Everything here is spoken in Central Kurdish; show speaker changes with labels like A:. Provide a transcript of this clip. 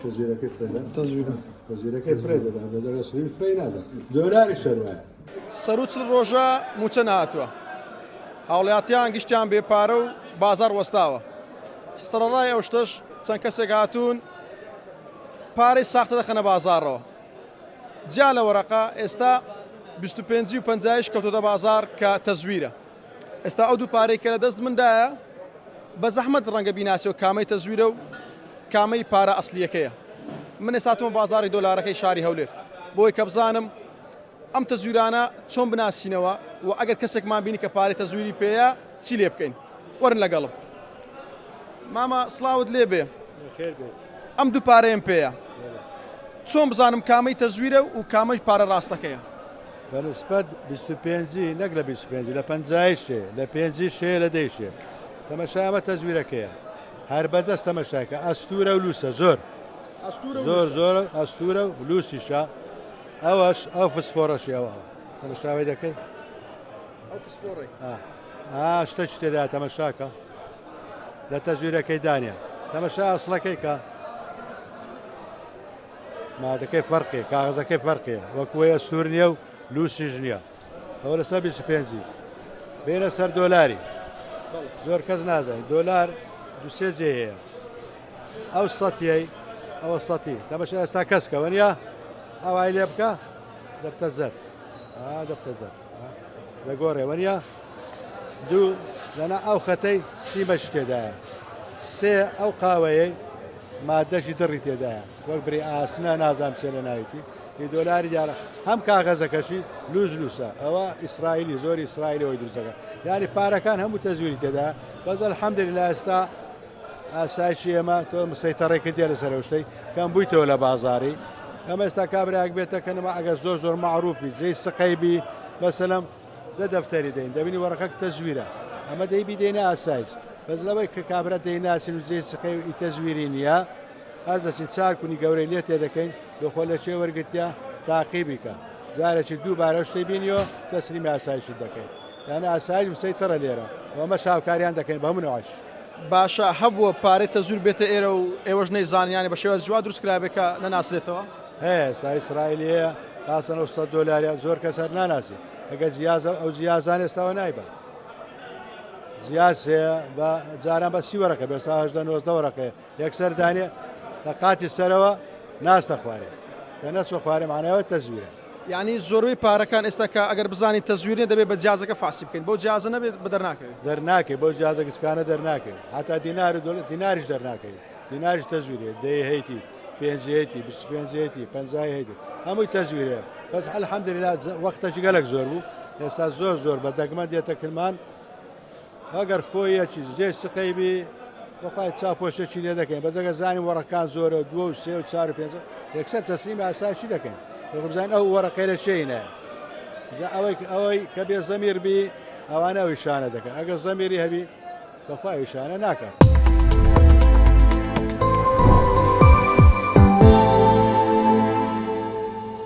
A: تزويره كيف فريدة؟
B: تزويره
A: كيف فريدة؟ بدل سنين فرين هذا دولار الشروع.
C: سەرروت ڕۆژە موچە نهاتووە هاوڵاتیان گشتیان بێپارە و بازار وەستاوە سەرەڕای ئەو شتەش چەند کەسێک هاتوون پارەی ساختە دەخەنە بازارەوە جیا لە وەرەقە ئێستا 25 و 50 کەوتۆتە بازار کە تەزویرە ئێستا ئەو دوو پارەی کە لە دەست مندایە بە زەحمەت ڕەنگە بیناسیەوە کامەی تەزویرە و کامەی پارە ئەسلیەکەیە من ئێستاتۆمە بازاری دۆلارەکەی شاری هەولێر بۆی کە بزانم ئەم تەزویرانە چۆن بناسینەوە و ئەگەر کەسێکمان بینی کە پارەی تەزویری پێەیە چی لێ بکەین وەرن لەگەڵم مامە سڵاوت لێ بێ ئەم دوو پارەیەم پێەیە چۆن بزانم کامەی تەزویرە و کامەی پارە ڕاستەکەیە
A: بەنسبەت 25 نەک لە 25 لە 50 شێ لە 5 شێ لە 10 شێ تەمەشامە تەزویرەکەیە هەر بەدەست تەمەشاکە ئەستورە و لووسە زۆر ئەستورە و لووسیشە ئەوەش ئەو فسفۆڕەشی ئەوە تەمەشاوی دەکەی شتە تێدا تەمەشاکە لە تەزویرەکەی دانیە تەمەشا ئەسڵەکەی کە مادەکەی فەرقی کاغەزەکەی فەرقیە وەکوەی ئەستور نییە و لووسیش نییە ئەوە لەسەر 25 بینە سەر دۆلاری زۆر کەس نازانین دۆلار دوسێ جێ هەیە ئەو سەتیەی ئەوە سەتی تەمەشا ئێستا کەسکەوە نیە ئەوای لێ بکە دەبتە زەر دەگۆڕێوە نیە دوو لەنا ئەو خەتەی سیمەش تێدایە سێ ئەو قاوەیەی مادەشی دڕی تێدایە وەک بری ئاسنە نازام چێ لە ناویتی دۆلاری دیارە هەم کاغەزەکەشی لووسە ئەوە ئیسرائیلی زۆری ئیسرائیلەوەی دروستەکە یعنی پارەکان هەموو تەزویری تێدا بەس الحەمدلله ئێستا ئاسایشی ئێمە تۆ مسەیتەڕێکرد تێ لەسەر شتەی کەم بوویتەوە لە بازاری ئەمە ئێستا کابراک بێتە کەنەما ئەگەر زۆر معروفی جێی سقەیبی بەسەلەم دەفتەری دەین دەبینی وەرەقەک تەزویرە ئەمە دەیبی دێنە ئاسایش بەس لەوەی کە کابرا دەیناسین و جێی سقەی تەزویری نییە هەر دەچین چارکونی گەورەی لێ تێدەکەین دۆخۆ لە چێ وەرگرتیا تاقیبی کە جارێکی دووبارە شتەی بینیەوە تەسلیمی ئاسایشی دەکەین یانە ئاسایش مسەیتەرە لێرە ئەمە شاوکاریان دەکەین بە منەوەش
C: باشە هەبووە پارەی تەزویر بێتە ئێرە و ئێوەش نەیزانیانی بە شێوە جووا دروستکرابێکە نەناسرێتەوە
A: هەیە ئێستا ئیسرائیلیەیە خاستن 100 دۆلاریە زۆر کەس هەر ناناسی ئەگەر جیازە ئەو جیازان ئێستاوە نایبە جیاسەیە بە جاران بە 30 وەرەقە بێستا 90 وەرەقەیە یەکسەر دانێ لە قاتی سەرەوە ناستە خوارێ کە نەچوە خوارێ معناوە تەزویرە
C: یعنی زۆربەی پارەکان ئێستا کە ئەگەر بزانین تەزویرێ دەبێت بە جیازەکە فاسی بکەین بۆ جیازە نەبێت بە
A: دەرناکەی بۆ جیازە گچکانە دەرناکەی هەتا دیناریش دەرناکەی دیناریش تەزویرێ دەی هەیتی 5 هەیتی 25 هەیتی 50 هەیتی هەمووی تەزویرێ بەس الحەمدلله وەختەی گەلێک زۆر بوو ئێستا زۆر بە دەگمە دێتە کرمان ئەگەر خۆیەکی جێ سقەیبی وەخوای چاپۆشێکی لێ دەکەین بەجەگە زانین وەڕەکان زۆرە 2 و 3 و 4 و 5 یەکسەر تەسلیمی ئاسایشی دەکەین بزانین ئەو وەرەقەی لە شەینە ئەوەی کە بێ زەمیر بی ئەوانە ئەوی شانە دەکەن ئەگەر زەمیری هەبی بەخوای شانە ناکات.